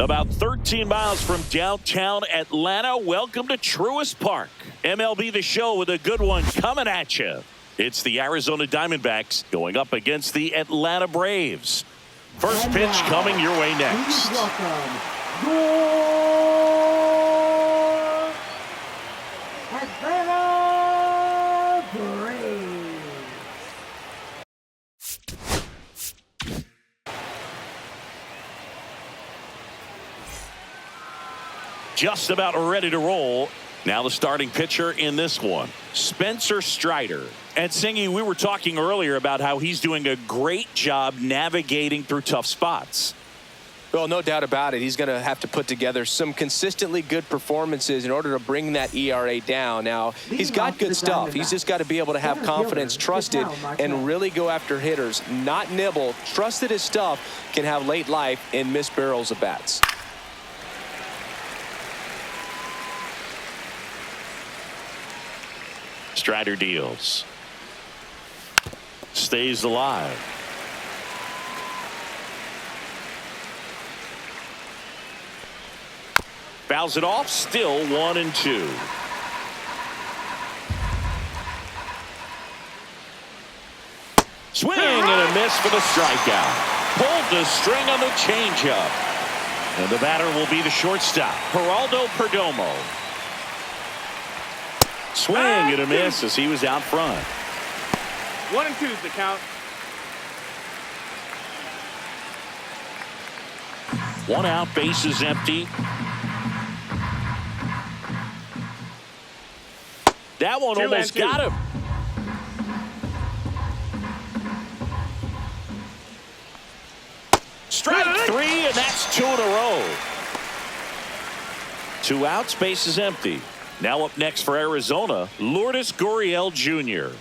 About 13 miles from downtown Atlanta, welcome to Truist Park. MLB The Show with a good one coming at you. It's the Arizona Diamondbacks going up against the Atlanta Braves. First pitch coming your way next. Please welcome your Atlanta Braves. Just about ready to roll. Now the starting pitcher in this one, Spencer Strider. And Singy, we were talking earlier about how he's doing a great job navigating through tough spots. Well, no doubt about it. He's going to have to put together some consistently good performances in order to bring that ERA down. Now, he's got good stuff. He's just got to be able to have confidence, trusted, and really go after hitters, not nibble. Trust that his stuff can have late life and miss barrels of bats. Strider deals. Stays alive. Fouls it off. Still 1-2. Swing and a miss for the strikeout. Pulled the string on the changeup. And the batter will be the shortstop, Geraldo Perdomo. Swing and a miss as he was out front. 1-2 is the count. One out, bases empty. That one almost got him. Strike three, and that's 2 in a row. 2 outs, bases empty. Now up next for Arizona, Lourdes Gurriel Jr.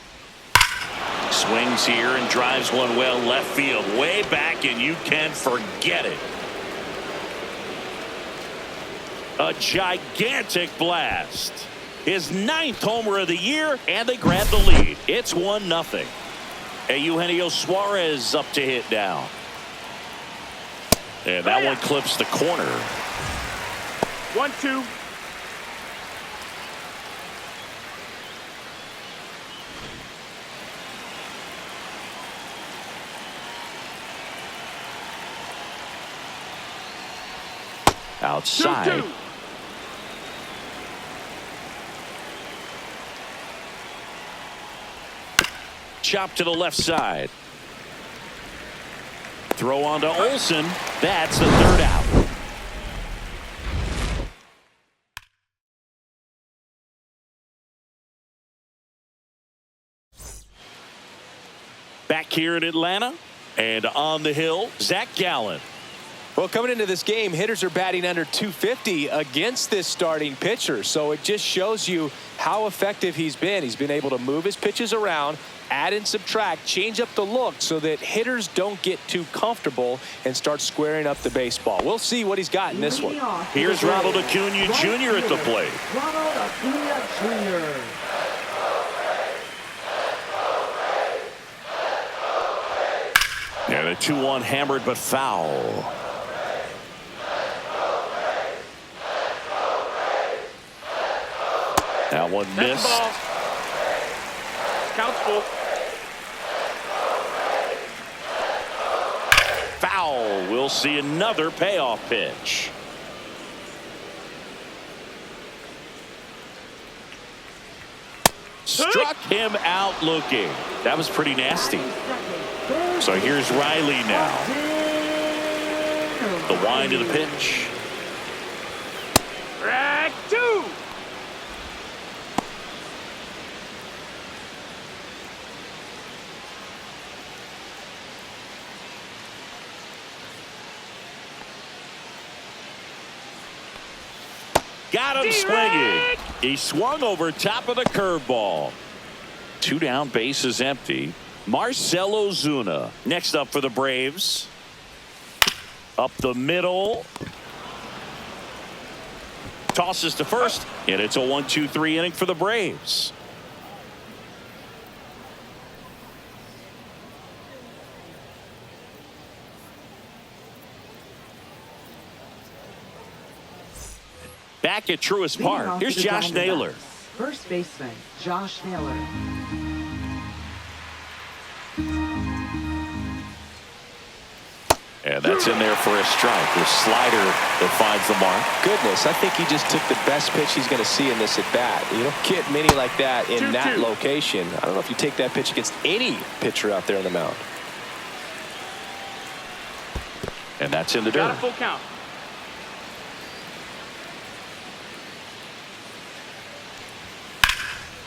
Swings here and drives one well left field, way back, and you can forget it. A gigantic blast. His 9th homer of the year, and they grab the lead. It's 1-0. Eugenio Suarez up to hit now. And that one clips the corner. 1-2. Outside. 2-2. Chop to the left side. Throw on to Olsen. That's the 3rd out. Back here in Atlanta and on the hill, Zach Gallen. Well, coming into this game, hitters are batting under 250 against this starting pitcher. So it just shows you how effective he's been. He's been able to move his pitches around, add and subtract, change up the look so that hitters don't get too comfortable and start squaring up the baseball. We'll see what he's got in this one. Here's Ronald Acuna Jr. at the plate. Ronald Acuna Jr. And a 2-1 hammered but foul. That one missed. Count's full. Foul. We'll see another payoff pitch. Struck him out looking. That was pretty nasty. So here's Riley now. The wind of the pitch. Track 2. Got him swinging. He swung over top of the curveball. 2 down, bases empty. Marcell Ozuna next up for the Braves. Up the middle. Tosses to first, and it's a 1-2-3 inning for the Braves. Back at Truist Leading Park, off here's for the Josh Diamondbacks, Naylor. First baseman, Josh Naylor. And that's in there for a strike. The slider that finds the mark. Goodness, I think he just took the best pitch he's going to see in this at bat. You don't get many like that in 2-2. that location. I don't know if you take that pitch against any pitcher out there on the mound. And that's in the Got dirt. a full count.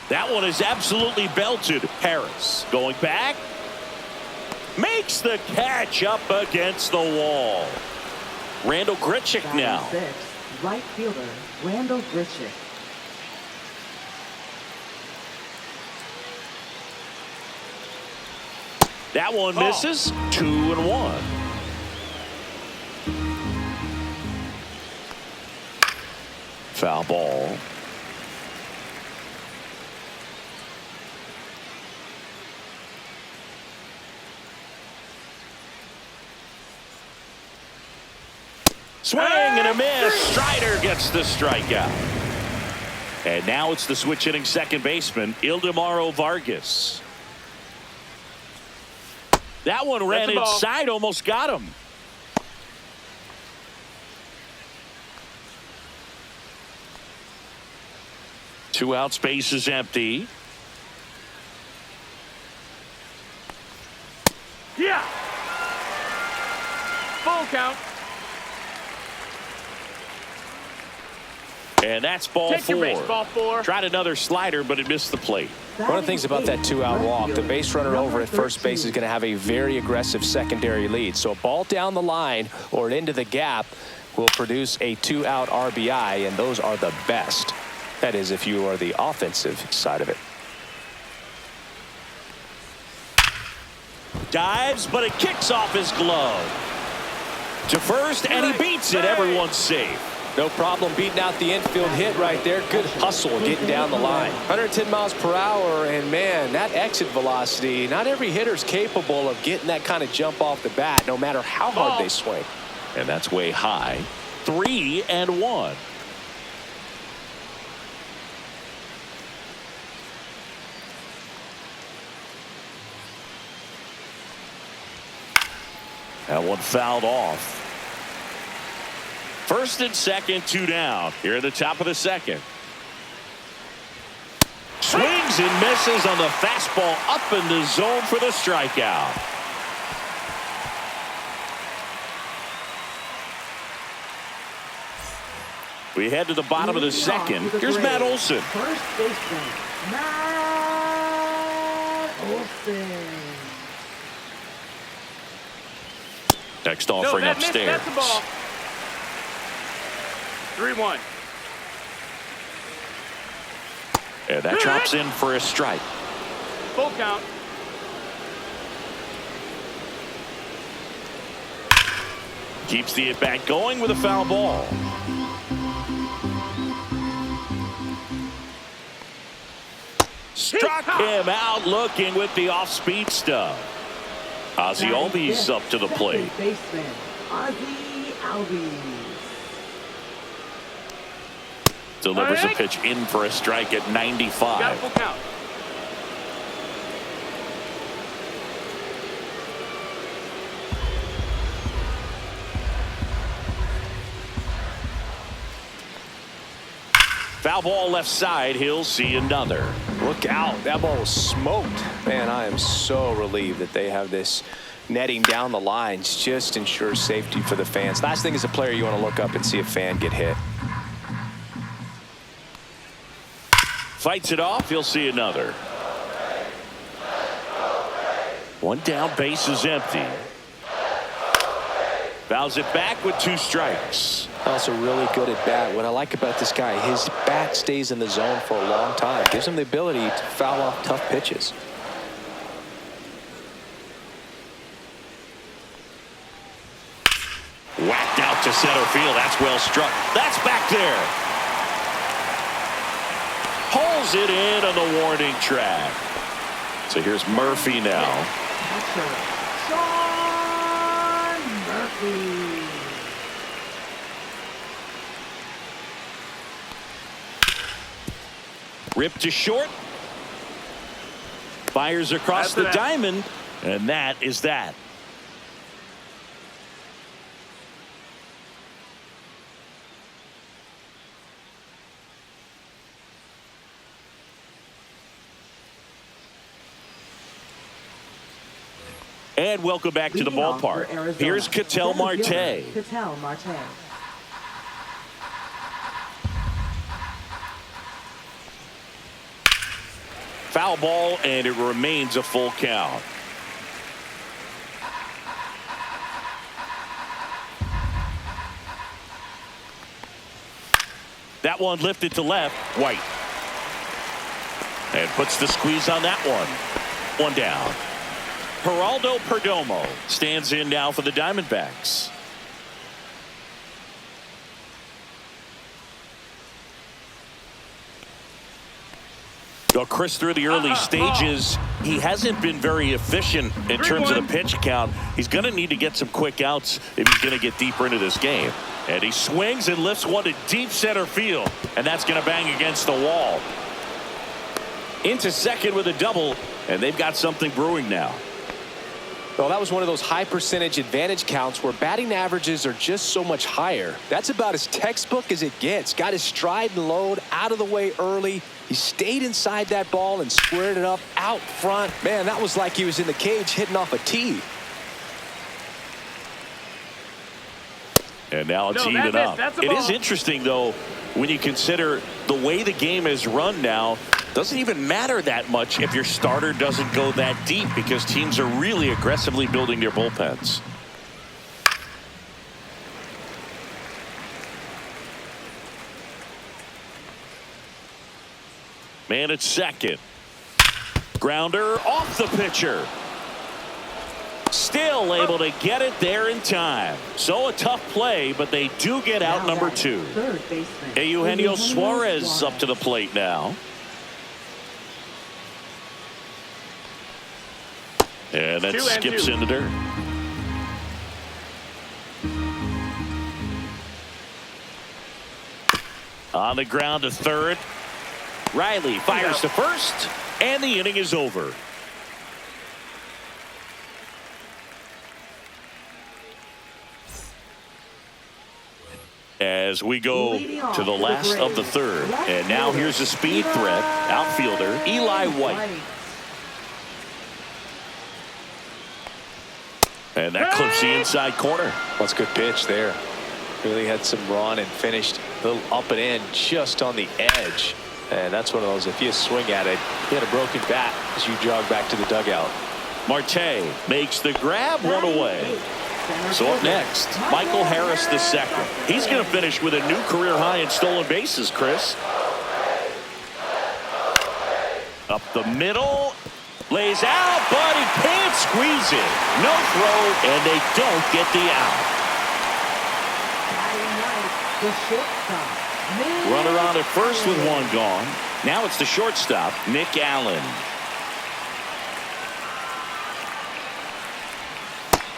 That one is absolutely belted. Harris going back. Makes the catch up against the wall. Randall Grichuk Batting now. sixth, right fielder, Randall Grichuk. That one misses. 2-1. Foul ball. Swing and a miss. Strider gets the strikeout. And now it's the switch hitting second baseman, Ildemaro Vargas. That one ran That's a ball. inside, almost got him. Two out, space is empty. Yeah. Full count. And that's ball Take your four. base, ball four. Tried another slider, but it missed the plate. One of the things about that two-out walk, the base runner over at first base is going to have a very aggressive secondary lead. So a ball down the line or into the gap will produce a two-out RBI, and those are the best. That is, if you are the offensive side of it. Dives, but it kicks off his glove. To first, and he beats it. Everyone's safe. No problem beating out the infield hit right there. Good hustle getting down the line. 110 miles per hour, and man, that exit velocity, not every hitter's capable of getting that kind of jump off the bat, no matter how hard they swing. And that's way high. 3-1. That one fouled off. First and second, two down. Here at the top of the second. Swings and misses on the fastball up in the zone for the strikeout. We head to the bottom of the second. Here's Matt Olson. First baseman, Matt Olson. Next offering that missed. upstairs. That's the ball. 3-1. And that drops in for a strike. Full count. Keeps the at-bat going with a foul ball. Struck him out looking with the off-speed stuff. Ozzie Albies up to the plate. Second baseman, Ozzie Albies. Delivers a pitch in for a strike at Got a 95. full count. Foul ball left side. He'll see another. Look out. That ball was smoked. Man, I am so relieved that they have this netting down the lines. Just ensures safety for the fans. Last thing as a player, you want to look up and see a fan get hit. Fights it off. He'll see another. One down, base is empty. Fouls it back with two strikes. Also really good at bat. What I like about this guy, his bat stays in the zone for a long time. Gives him the ability to foul off tough pitches. Whacked out to center field. That's well struck. That's back there. Pulls it in on the warning track. So here's Murphy now. Catcher, Sean Murphy. Ripped to short. Fires across the diamond. And that is that. And welcome back to the ballpark. Here's Ketel Marte. Ketel Marte. Foul ball, and it remains a full count. That one lifted to left. White. And puts the squeeze on that one. One down. Geraldo Perdomo stands in now for the Diamondbacks. Well, Chris, through the early stages, he hasn't been very efficient in terms of the pitch count. He's going to need to get some quick outs if he's going to get deeper into this game. And he swings and lifts one to deep center field, and that's going to bang against the wall. Into second with a double, and they've got something brewing now. Well, that was one of those high percentage advantage counts where batting averages are just so much higher. That's about as textbook as it gets. Got his stride and load out of the way early. He stayed inside that ball and squared it up out front. Man, that was like he was in the cage hitting off a tee. And now it's even up. It is interesting, though, when you consider the way the game is run now. Doesn't even matter that much if your starter doesn't go that deep, because teams are really aggressively building their bullpens. Man at second. Grounder off the pitcher. Still able to get it there in time. So a tough play, but they do get out number two. Eugenio Suarez up to the plate now. And that skips in the dirt. On the ground to third. Riley fires to first, and the inning is over. As we go to the last of the third, and now here's a speed threat, outfielder Eli White. And that clips the inside corner. That's a good pitch there. Really had some run and finished a little up and in just on the edge. And that's one of those, if you swing at it, you had a broken bat as you jog back to the dugout. Marte makes the grab, one away. So up next, Michael Harris II. He's going to finish with a new career high in stolen bases, Chris. Up the middle. Lays out, but he can't squeeze it. No throw, and they don't get the out. Runner on at first with one gone. Now it's the shortstop, Nick Allen.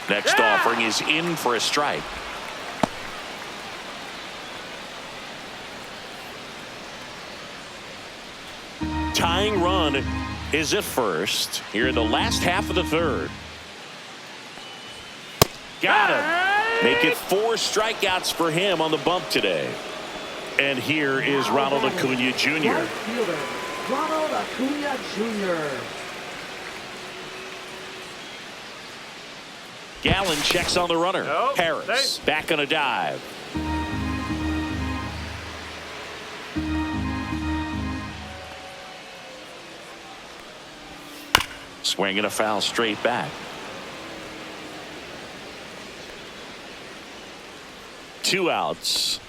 Next offering is in for a strike. Tying run is at first here in the last half of the third. Got him. Make it 4 strikeouts for him on the bump today. And here is Ronald Acuna Jr. Ronald Acuna Jr. Gallen checks on the runner. Harris back on a dive. Swinging a foul straight back. 2 outs.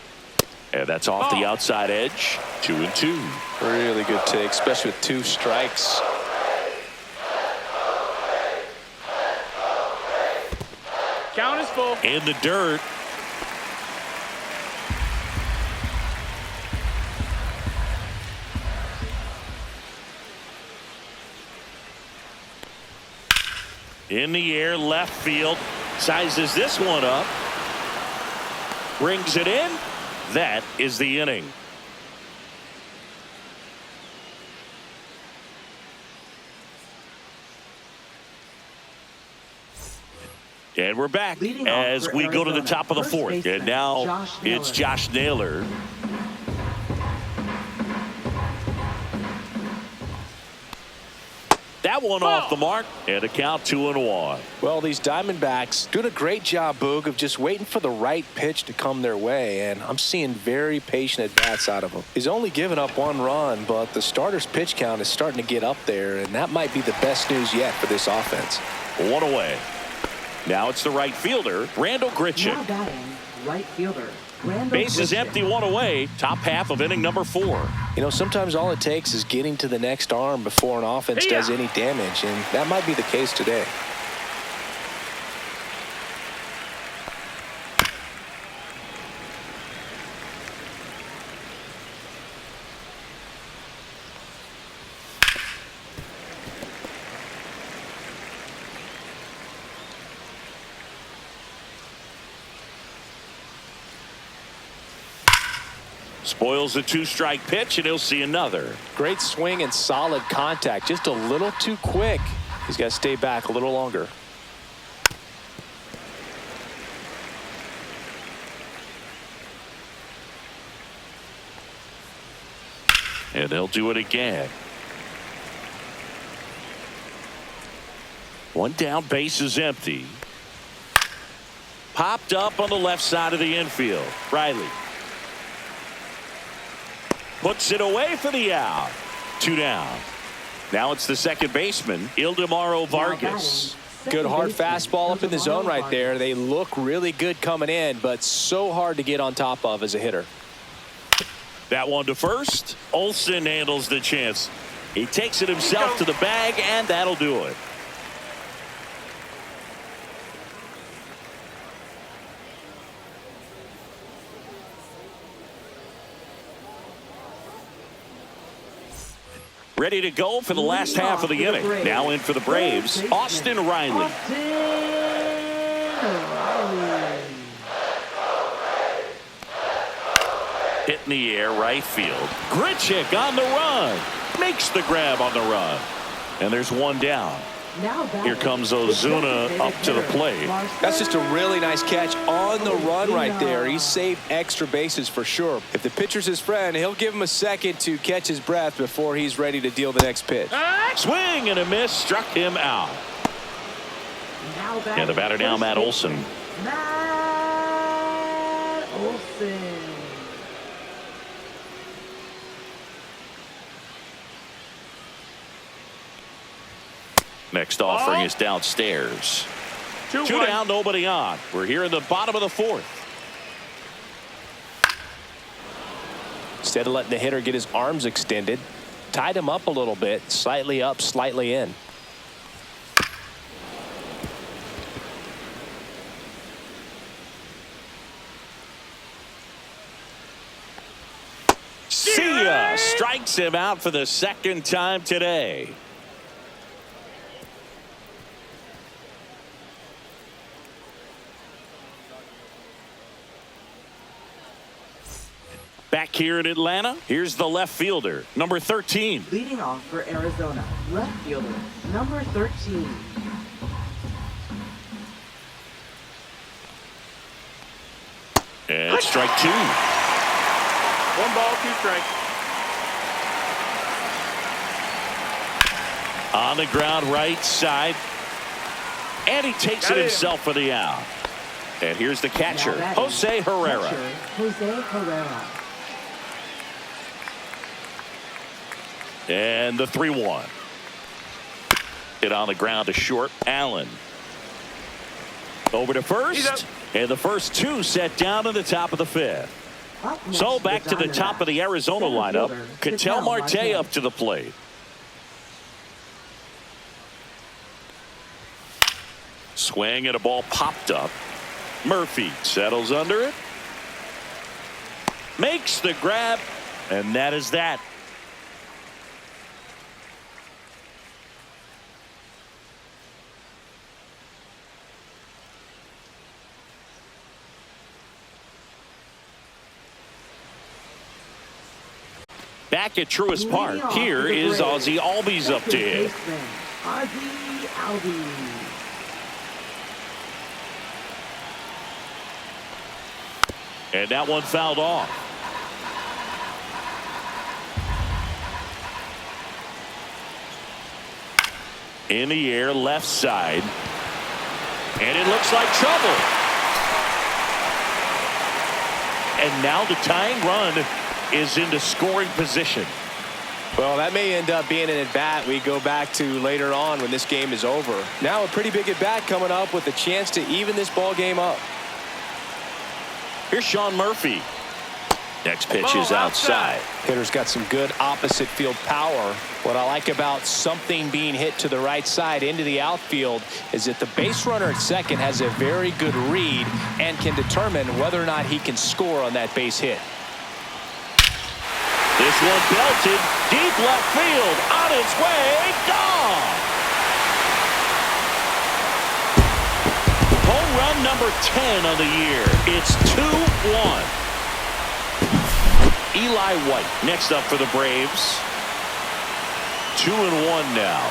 And that's off the outside edge. 2-2. Really good take, especially with 2 strikes. Count is full. In the dirt. In the air, left field. Sizes this one up. Brings it in. That is the inning. And we're back Leading off as for we go to the Arizona, top of the first fourth. baseman, And now Josh it's Naylor. Josh Naylor. That one off the mark, and a count 2-1. Well, these Diamondbacks doing a great job, Boog, of just waiting for the right pitch to come their way, and I'm seeing very patient at-bats out of them. He's only given up 1 run, but the starter's pitch count is starting to get up there, and that might be the best news yet for this offense. 1 away. Now it's the right fielder, Randall Now Grichuk. batting, right fielder. Base is empty, 1 away. Top half of inning number 4. You know, sometimes all it takes is getting to the next arm before an offense does any damage, and that might be the case today. Spoils the 2-strike pitch, and he'll see another. Great swing and solid contact. Just a little too quick. He's got to stay back a little longer. And they'll do it again. 1 down, base is empty. Popped up on the left side of the infield. Riley puts it away for the out. 2 down. Now it's the second baseman, Ildemaro Vargas. Good hard fastball up in the zone right there. They look really good coming in, but so hard to get on top of as a hitter. That one to first. Olsen handles the chance. He takes it himself to the bag, and that'll do it. Ready to go for the last half of the inning. Now in for the Braves, Austin Riley. Hit in the air, right field. Grichuk on the run. Makes the grab on the run. And there's 1 down. Here comes Ozuna up to the plate. That's just a really nice catch on the run right there. He saved extra bases for sure. If the pitcher's his friend, he'll give him a second to catch his breath before he's ready to deal the next pitch. Swing and a miss, struck him out. And the batter now, Matt Olson. Matt Olson. Next offering is downstairs. 2 down, nobody on. We're here in the bottom of the 4th. Instead of letting the hitter get his arms extended, tied him up a little bit, slightly up, slightly in. See ya! Strikes him out for the 2nd time today. Back here in Atlanta, here's the left fielder, number 13. Leading off for Arizona, left fielder, number 13. And strike 2. 1 ball, 2 strikes. On the ground, right side. And he takes it himself for the out. And here's the catcher, Jose Herrera. Jose Herrera. And the 3-1. Hit on the ground to short. Allen. Over to first. And the first 2 set down in the top of the 5th. So back to the top of the Arizona lineup. Ketel Marte up to the plate. Swing and a ball popped up. Murphy settles under it. Makes the grab. And that is that. Back at Truist Park, here is Ozzie Albies up to hit. Ozzie Albies. And that one fouled off. In the air, left side. And it looks like trouble. And now the tying run is into scoring position. Well, that may end up being an at-bat we go back to later on when this game is over. Now a pretty big at-bat coming up with a chance to even this ball game up. Here's Sean Murphy. Next pitch is outside. Hitter's got some good opposite field power. What I like about something being hit to the right side into the outfield is that the base runner at second has a very good read and can determine whether or not he can score on that base hit. This one belted deep left field, on its way, gone. Home run number 10 on the year. It's 2-1. Eli White next up for the Braves. 2-1 now.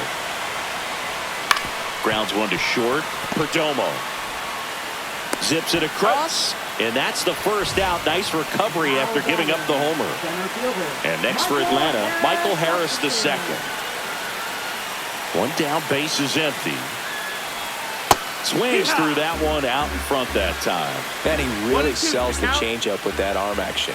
Grounds one to short. Perdomo zips it across, and that's the first out. Nice recovery after giving up the homer. And next for Atlanta, Michael Harris the second. One down, base is empty. Swings through that one out in front that time. And he really sells the changeup with that arm action.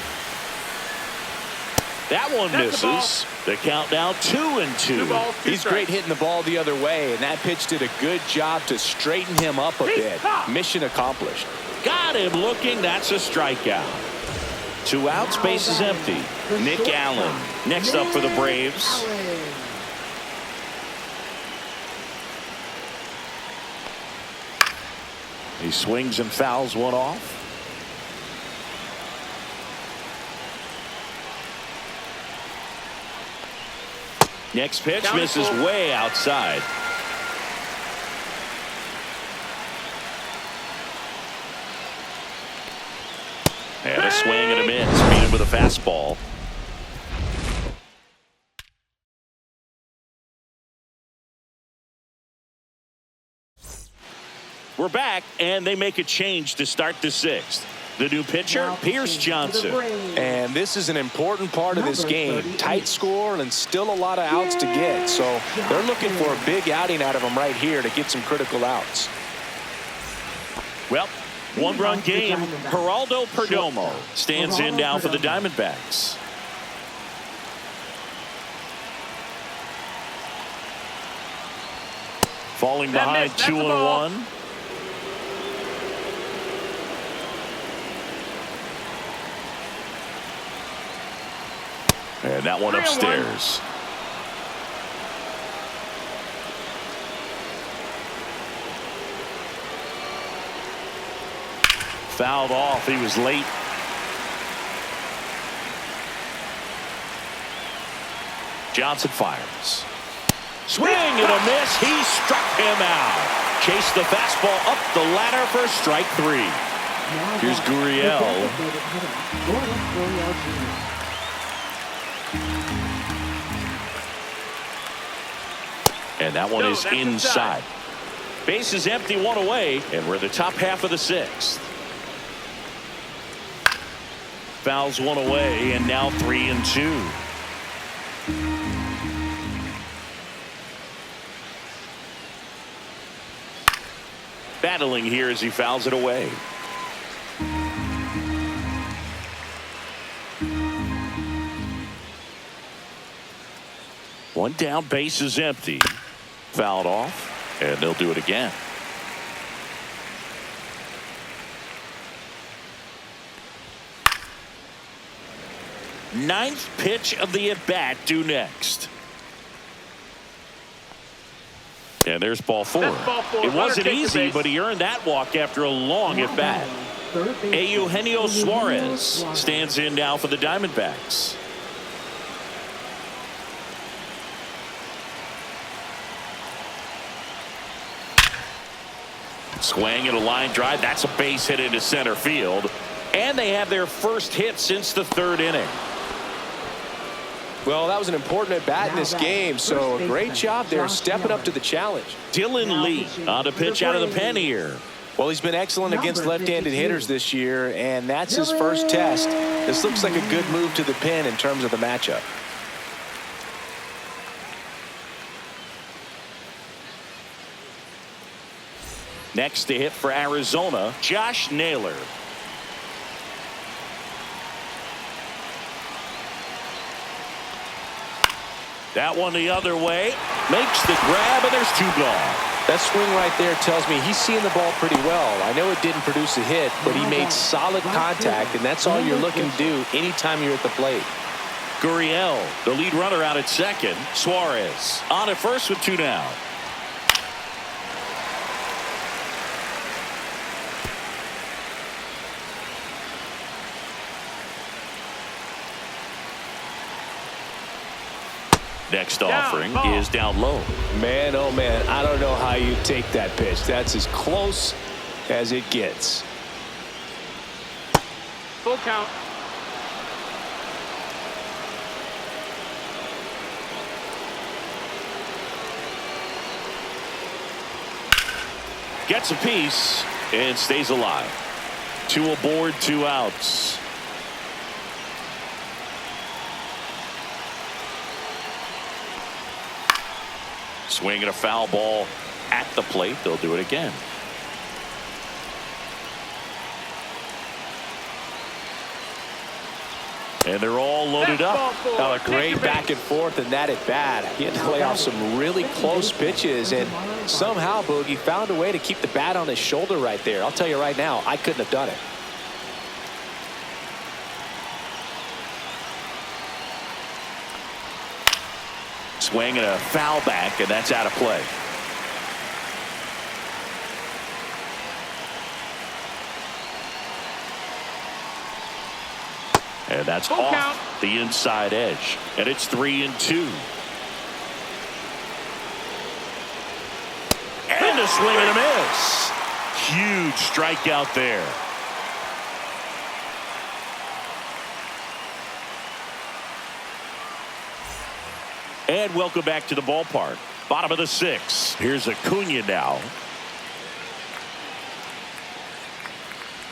That one misses. The count now 2-2. He's great hitting the ball the other way, and that pitch did a good job to straighten him up a bit. Mission accomplished. Got him looking. That's a strikeout. 2 outs, base is empty. Nick Allen next up for the Braves. He swings and fouls one off. Next pitch misses way outside. And a swing and a miss. Beat him with a fastball. We're back, and they make a change to start the 6th. The new pitcher, Pierce Johnson. And this is an important part of this game. Tight score and still a lot of outs to get. So they're looking for a big outing out of him right here to get some critical outs. Well, one-run game. Geraldo Perdomo stands in now for the Diamondbacks. Falling behind 2-1. And that one upstairs. Fouled off. He was late. Johnson fires. Swing and a miss. He struck him out. Chased the fastball up the ladder for strike 3. Here's Gurriel. And that one is inside. Base is empty, one away, and we're the top half of the 6th. Fouls one away, and now 3-2. Battling here as he fouls it away. One down, base is empty. Fouled off, and they'll do it again. Ninth pitch of the at-bat due next. And there's ball 4. It wasn't easy, but he earned that walk after a long at-bat. Eugenio Suarez stands in now for the Diamondbacks. Swing and a line drive. That's a base hit into center field. And they have their first hit since the 3rd inning. Well, that was an important at-bat in this game, so a great job there stepping up to the challenge. Dylan Lee on a pitch out of the pen here. Well, he's been excellent against Number left-handed 52. hitters this year, and that's his first test. This looks like a good move to the pin in terms of the matchup. Next to hit for Arizona, Josh Naylor. That one the other way. Makes the grab, and there's 2 gone. That swing right there tells me he's seeing the ball pretty well. I know it didn't produce a hit, but he made solid contact, and that's all you're looking to do anytime you're at the plate. Gurriel, the lead runner, out at second. Suarez on at first with 2 down. Next offering is down low. Man, oh man, I don't know how you take that pitch. That's as close as it gets. Full count. Gets a piece and stays alive. 2 aboard, 2 outs. Swinging a foul ball at the plate. They'll do it again. And they're all loaded up. Oh, a great back and forth, and that at bat. He had to lay off some really close pitches, and somehow Boogie found a way to keep the bat on his shoulder right there. I'll tell you right now, I couldn't have done it. Swing and a foul back, and that's out of play. And that's Full off count. the inside edge. And it's 3-2. And a swing and a miss. Huge strikeout there. And welcome back to the ballpark. Bottom of the 6th. Here's Acuna now.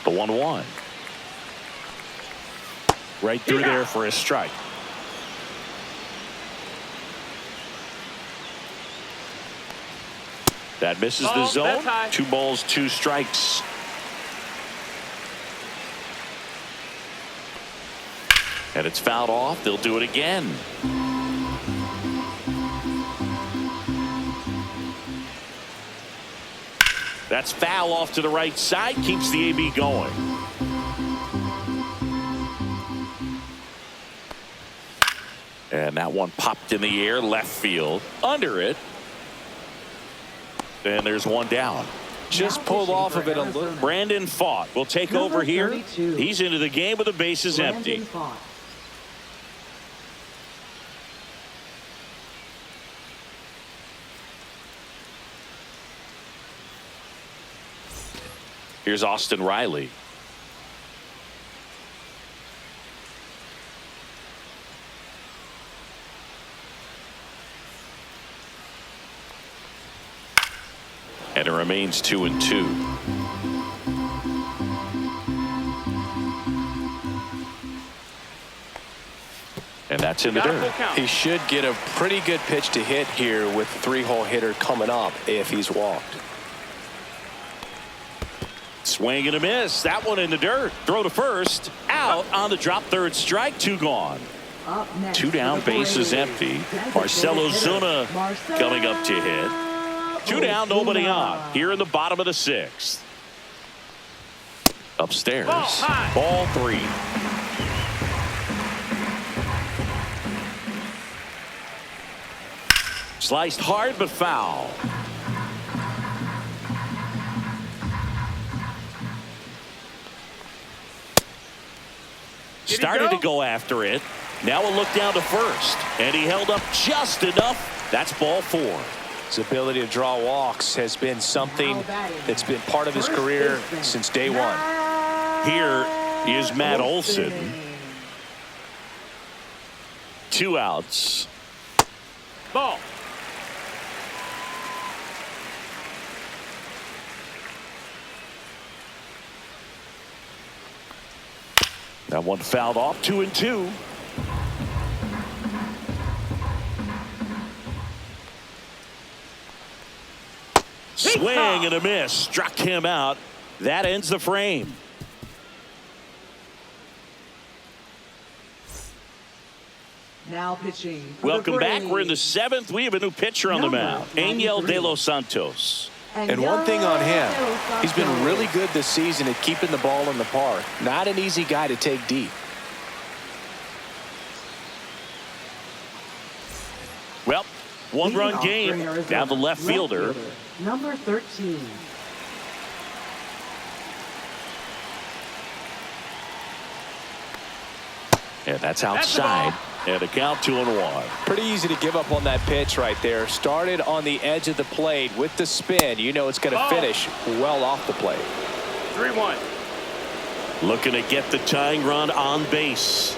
The 1-1. Right through there for a strike. That misses the zone. 2 balls, 2 strikes. And it's fouled off. They'll do it again. That's foul off to the right side. Keeps the AB going. And that one popped in the air, left field, under it. And there's 1 down. Just pulled off of it a little. Brandon Pfaadt will take Number over here. 32. He's into the game with the bases Brandon empty. Pfaadt. Here's Austin Riley. And it remains 2-2. And that's in the dirt. He should get a pretty good pitch to hit here with 3-hole hitter coming up if he's walked. Swing and a miss. That one in the dirt. Throw to first. Out on the drop, 3rd strike. 2 gone. Up next 2 down, for the bases Braves, empty. designated Marcelo hitter, Zuna Marcelo coming up to hit. 2 down, nobody on. Here in the bottom of the 6th. Upstairs. Ball 3. Sliced hard but foul. Started to go after it. Now a look down to first. And he held up just enough. That's ball 4. His ability to draw walks has been something that's been part of his career since day 1. Here is Matt Olson. 2 outs. Ball. That one fouled off, 2-2. Swing and a miss. Struck him out. That ends the frame. Now pitching. Welcome back. We're in the 7th. We have a new pitcher on the mound. Angel De Los Santos. And one thing on him, he's been really good this season at keeping the ball in the park. Not an easy guy to take deep. Well, one-run game. Now the left fielder. Number 13. And that's outside. And a count 2-1. Pretty easy to give up on that pitch right there. Started on the edge of the plate with the spin. You know it's going to finish well off the plate. 3-1. Looking to get the tying run on base.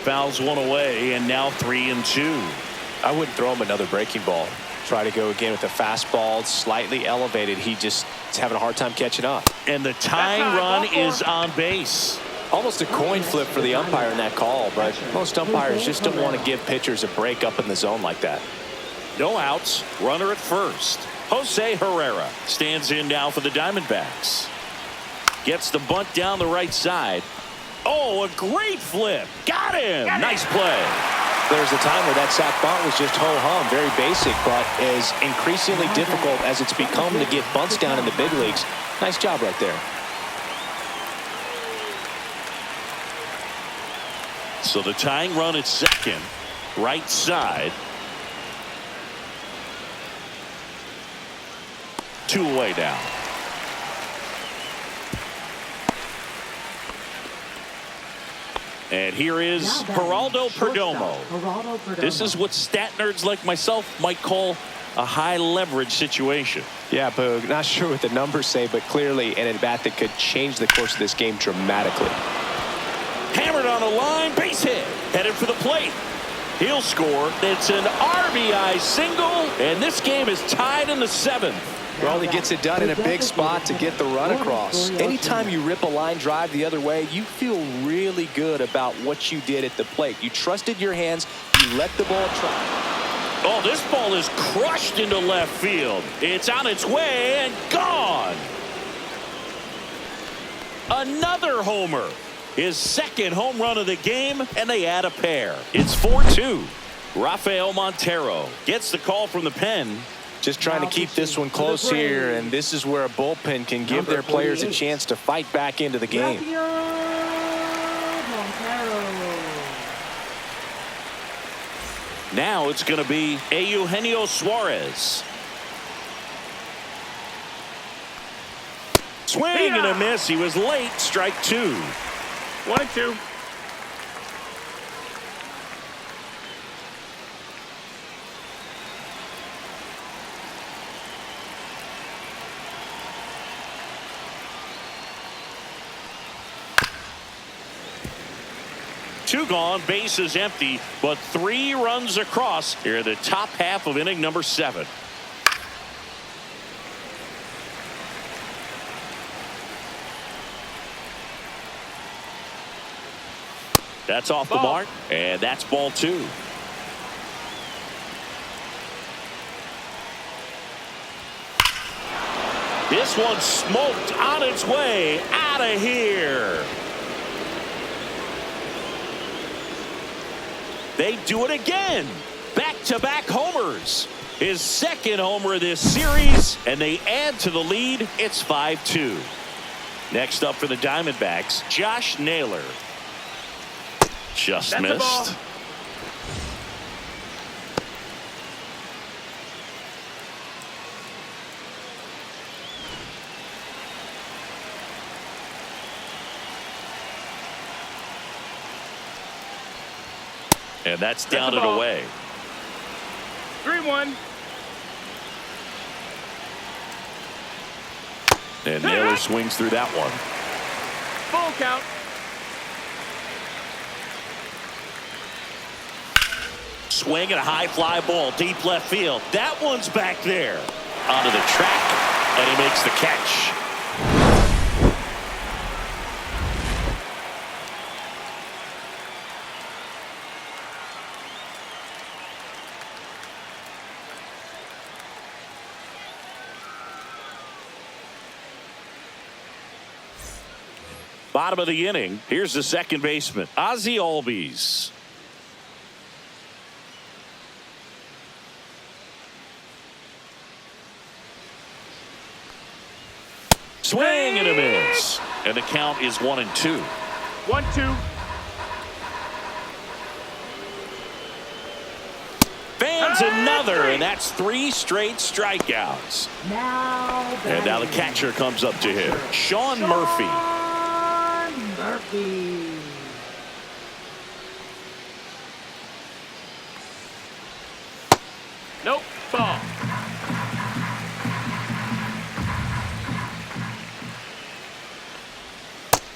Fouls one away, and now 3-2. I wouldn't throw him another breaking ball. Try to go again with the fastball, slightly elevated. He just is having a hard time catching up. And the tying run is on base. Almost a coin flip for the umpire in that call, but most umpires just don't want to give pitchers a break up in the zone like that. No outs. Runner at first. Jose Herrera stands in now for the Diamondbacks. Gets the bunt down the right side. Oh, a great flip. Got him. Nice play. There's a time where that sac bunt was just ho-hum, very basic, but is increasingly difficult as it's become to get bunts down in the big leagues. Nice job right there. So the tying run at second, right side. 2 away now. And here is Geraldo Perdomo. This is what stat nerds like myself might call a high leverage situation. Yeah, Boog, not sure what the numbers say, but clearly an at-bat that could change the course of this game dramatically. Hammered on a line, base hit, headed for the plate. He'll score. It's an RBI single, and this game is tied in the 7th. Well, he gets it done in a big spot to get the run across. Anytime you rip a line drive the other way, you feel really good about what you did at the plate. You trusted your hands. You let the ball try. Oh, this ball is crushed into left field. It's on its way and gone. Another homer. His second home run of the game, and they add a pair. It's 4-2. Rafael Montero gets the call from the pen. Just trying to keep this one close here, and this is where a bullpen can give their players a chance to fight back into the game. Now it's going to be Eugenio Suarez. Swing and a miss. He was late. Strike 2. 1-2. Two gone, base is empty, but 3 runs across here in the top half of inning number 7. That's off the mark, and that's ball 2. This one smoked on its way out of here. They do it again. Back-to-back homers. His second homer of this series, and they add to the lead. It's 5-2. Next up for the Diamondbacks, Josh Naylor. Just missed. And that's down and away. 3-1. And Naylor swings through that one. Full count. Swing and a high fly ball deep left field. That one's back there. Onto the track, and he makes the catch. Bottom of the inning. Here's the second baseman, Ozzie Albies. Swing and a miss. And the count is 1-2. 1-2. Fans another, and that's 3 straight strikeouts. And now the catcher comes up to him, Sean Murphy. Sean Murphy. Nope. Ball.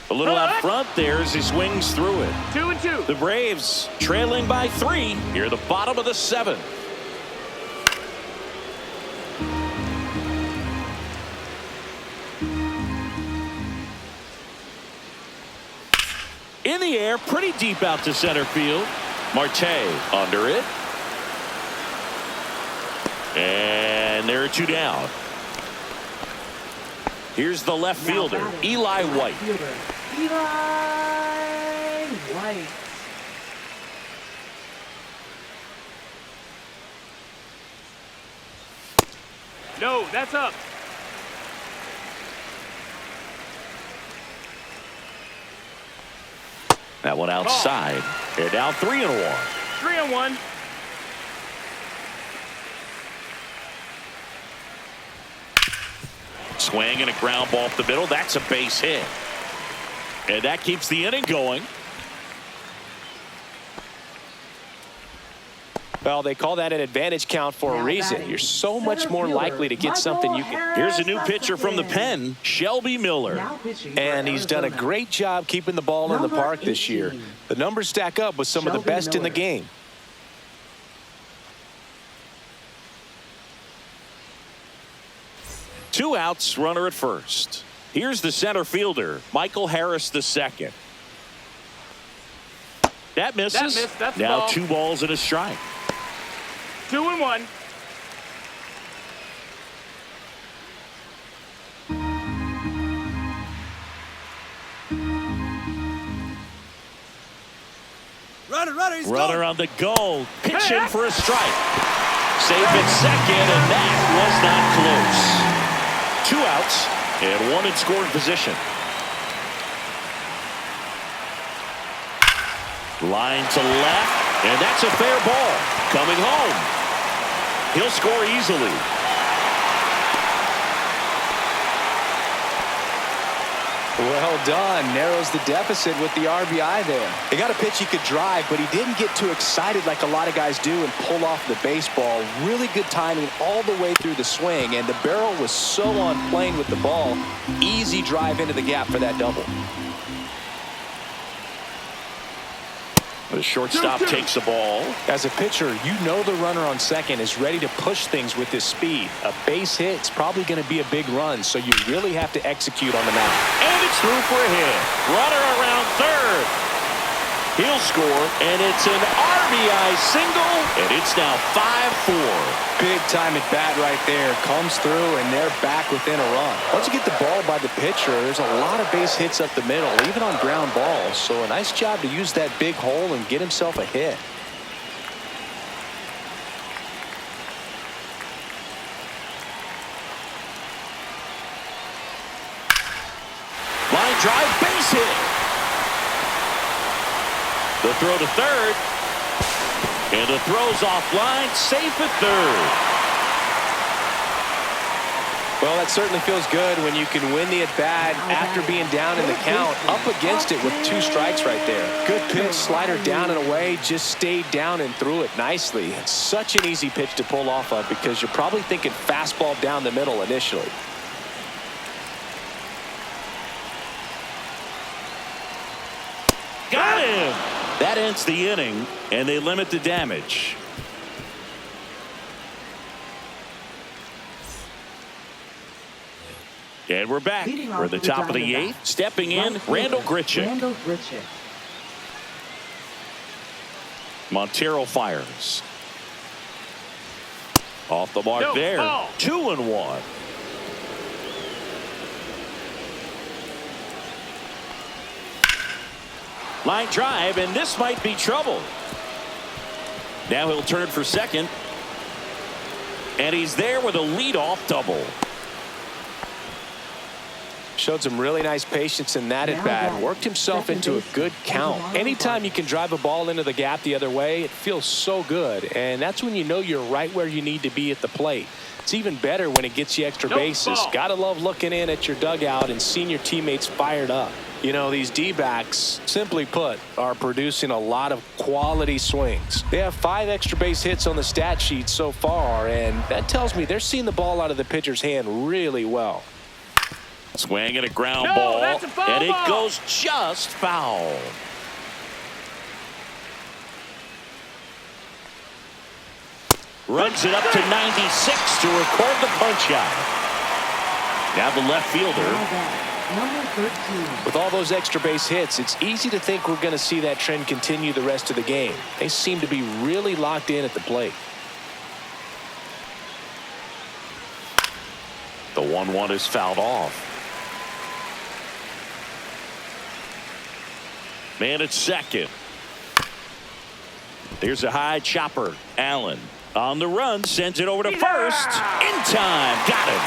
A little out front there as he swings through it. 2-2. The Braves trailing by 3 near the bottom of the 7th. In the air, pretty deep out to center field. Marte under it. And there are 2 down. Here's the left fielder, Eli White. Eli White. No, that's up. That one outside. And now 3-1. 3-1. Swing and a ground ball up the middle. That's a base hit. And that keeps the inning going. Well, they call that an advantage count for a reason. You're so much more likely to get something you can. Here's a new pitcher from the pen, Shelby Miller. And he's done a great job keeping the ball in the park this year. The numbers stack up with some of the best in the game. Two outs, runner at first. Here's the center fielder, Michael Harris II. That misses. That missed. That's now ball. 2 balls and a strike. 2-1. Runner on the goal, pitching for a strike. Safe at second, and that was not close. 2 outs and 1 in scoring position. Line to left, and that's a fair ball. Coming home. He'll score easily. Well done. Narrows the deficit with the RBI there. He got a pitch he could drive, but he didn't get too excited like a lot of guys do and pull off the baseball. Really good timing all the way through the swing, and the barrel was so on plane with the ball. Easy drive into the gap for that double. The shortstop takes the ball. As a pitcher, you know the runner on second is ready to push things with his speed. A base hit's probably going to be a big run, so you really have to execute on the mound. And it's through for a hit. Runner around third. He'll score, and it's an RBI single, and it's now 5-4. Big time at bat right there. Comes through, and they're back within a run. Once you get the ball by the pitcher, there's a lot of base hits up the middle, even on ground balls. So a nice job to use that big hole and get himself a hit. Line drive, base hit. The throw to third. And the throw's offline, safe at third. Well, that certainly feels good when you can win the at-bat after being down in the count, up against it with 2 strikes right there. Good pitch, slider down and away, just stayed down and threw it nicely. It's such an easy pitch to pull off of because you're probably thinking fastball down the middle initially. Got him! That ends the inning, and they limit the damage. And we're back. We're at the top of the 8th. Stepping in, Randall Grichuk. Montero fires. Off the mark there. 2-1. Line drive, and this might be trouble. Now he'll turn for second. And he's there with a leadoff double. Showed some really nice patience in that at bat. Worked himself into a good count. Anytime you can drive a ball into the gap the other way, it feels so good. And that's when you know you're right where you need to be at the plate. It's even better when it gets you extra bases. Gotta love looking in at your dugout and seeing your teammates fired up. You know, these D-backs, simply put, are producing a lot of quality swings. They have 5 extra base hits on the stat sheet so far, and that tells me they're seeing the ball out of the pitcher's hand really well. Swing and a ground ball, that's a foul and it ball. goes just foul. Runs it up to 96 to record the punch out. Now the left fielder. Number 13. With all those extra base hits, it's easy to think we're going to see that trend continue the rest of the game. They seem to be really locked in at the plate. The 1-1 is fouled off. Man at second. There's a high chopper. Allen on the run, sends it over to first. In time, got him.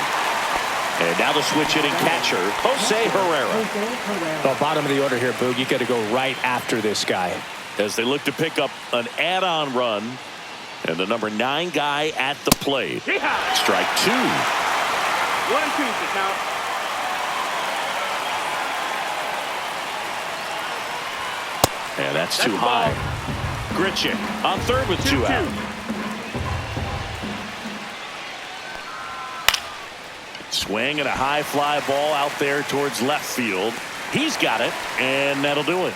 And now the switch hitting catcher, Jose Herrera. The bottom of the order here, Boog. You got to go right after this guy. As they look to pick up an add-on run. And the number 9 guy at the plate. Strike 2. 1-2 is the count. And that's too high. Grichuk on third with 2 out. Swing and a high fly ball out there towards left field. He's got it, and that'll do it.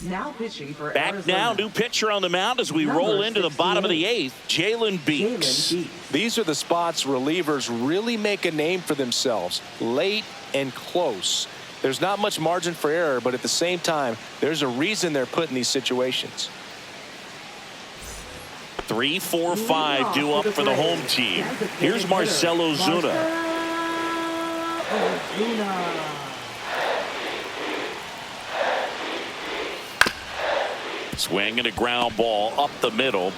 Now pitching for Back Arizona. now, new pitcher on the mound as we Number roll into the bottom of the 68. 8th, Jalen Beeks. These are the spots relievers really make a name for themselves. Late and close. There's not much margin for error, but at the same time, there's a reason they're put in these situations. 3, 4, 5 due up for the home team. Here's Marcell Ozuna. Swing and a ground ball up the middle.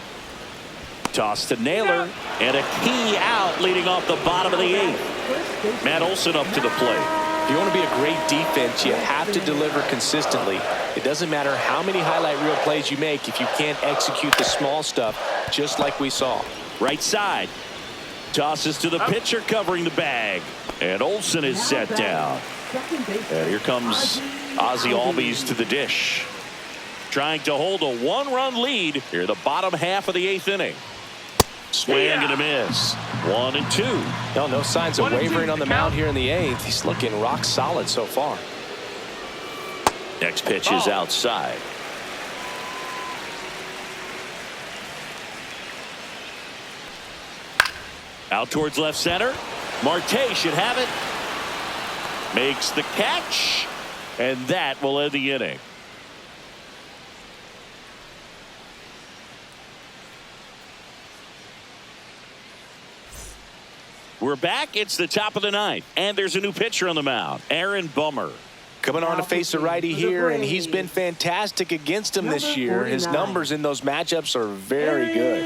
Toss to Naylor, and a key out leading off the bottom of the 8th. Matt Olson up to the plate. If you want to be a great defense, you have to deliver consistently. It doesn't matter how many highlight reel plays you make if you can't execute the small stuff, just like we saw. Right side. Tosses to the pitcher covering the bag. And Olson is set down. And here comes Ozzie Albies to the dish. Trying to hold a 1-run lead here, the bottom half of the 8th inning. Swing and a miss. 1 and 2. No signs of wavering on the mound here in the 8th. He's looking rock solid so far. Next pitch is outside. Out towards left center. Marte should have it. Makes the catch. And that will end the inning. We're back. It's the top of the 9th. And there's a new pitcher on the mound. Aaron Bummer. Coming on to face a righty here, and he's been fantastic against him this year. His numbers in those matchups are very good.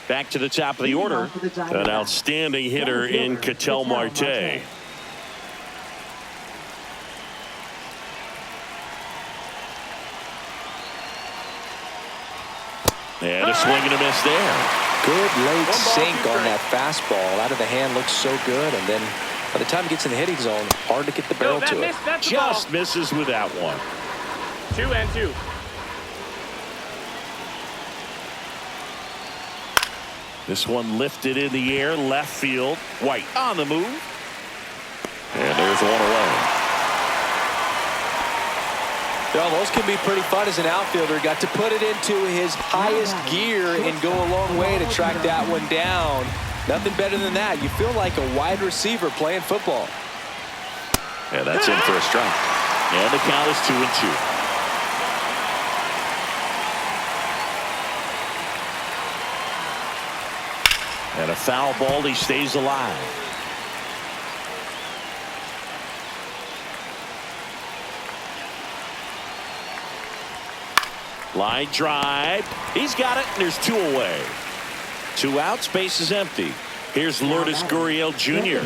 Back to the top of the order. An outstanding hitter in Ketel Marte. And a swing and a miss there. Good late sink on that fastball. Out of the hand, looks so good. And then by the time it gets in the hitting zone, hard to get the barrel to it. Just misses with that one. 2 and 2. This one lifted in the air, left field. White on the move. And there's one away. Well, those can be pretty fun as an outfielder. Got to put it into his highest gear and go a long way to track that one down. Nothing better than that. You feel like a wide receiver playing football. Yeah, that's in for a strike. And the count is 2-2. And a foul ball. He stays alive. Line drive. He's got it, and there's 2 away. 2 outs, base is empty. Here's Lourdes Gurriel Jr.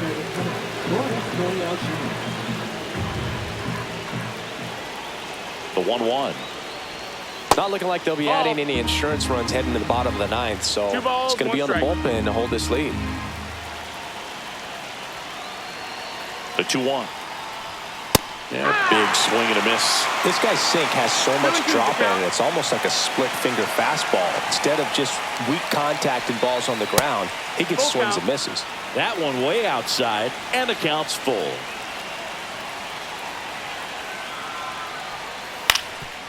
The 1-1. Not looking like they'll be adding any insurance runs heading to the bottom of the 9th, so Two balls, it's going to be on the one bullpen to hold this lead. The 2-1. Yeah, big swing and a miss. This guy's sink has so much drop in it. It's almost like a split finger fastball. Instead of just weak contact and balls on the ground, he gets swings and misses. That one way outside, and the count's full.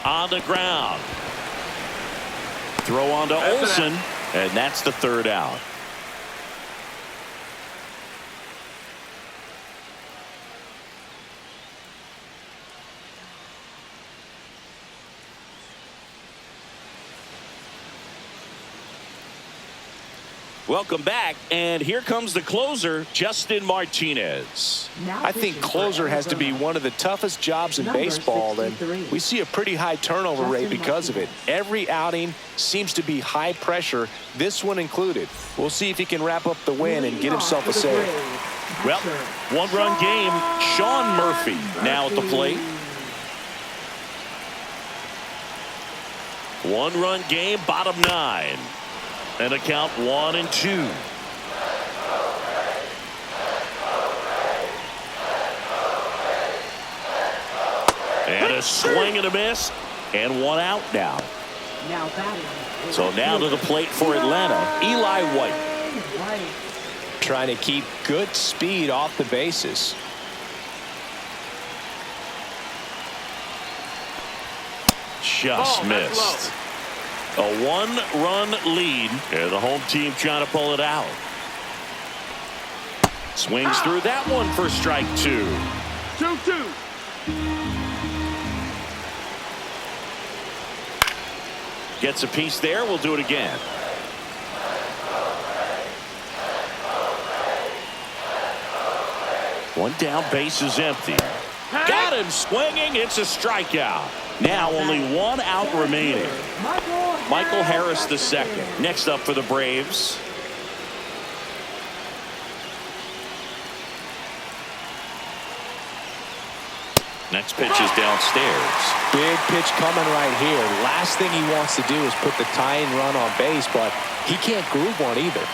On the ground. Throw on to Olsen, and that's the 3rd out. Welcome back, and here comes the closer, Justin Martinez. I think closer has to be one of the toughest jobs in baseball, and we see a pretty high turnover rate because of it. Every outing seems to be high pressure, this one included. We'll see if he can wrap up the win and get himself a save. Well, 1-run game. Sean Murphy now at the plate. 1-run game, bottom 9. And a count 1-2. And a swing and a miss. And 1 out now. So now to the plate for Atlanta, Eli White. Trying to keep good speed off the bases. Just missed. A 1-run lead, and the home team trying to pull it out. Swings through that one for strike 2. 2-2. Gets a piece there. We'll do it again. One down, base is empty. Got him swinging. It's a strikeout. Now only 1 out remaining. Michael Harris II. Next up for the Braves. Next pitch is downstairs. Big pitch coming right here. Last thing he wants to do is put the tying run on base, but he can't groove one either.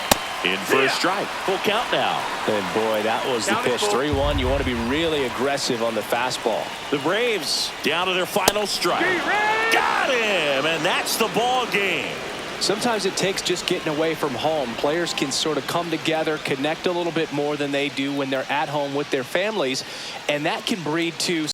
In for a strike. Full count now. And boy, that was the pitch. 3-1. You want to be really aggressive on the fastball. The Braves down to their final strike. Got him, and that's the ball game. Sometimes it takes just getting away from home. Players can sort of come together, connect a little bit more than they do when they're at home with their families, and that can breed to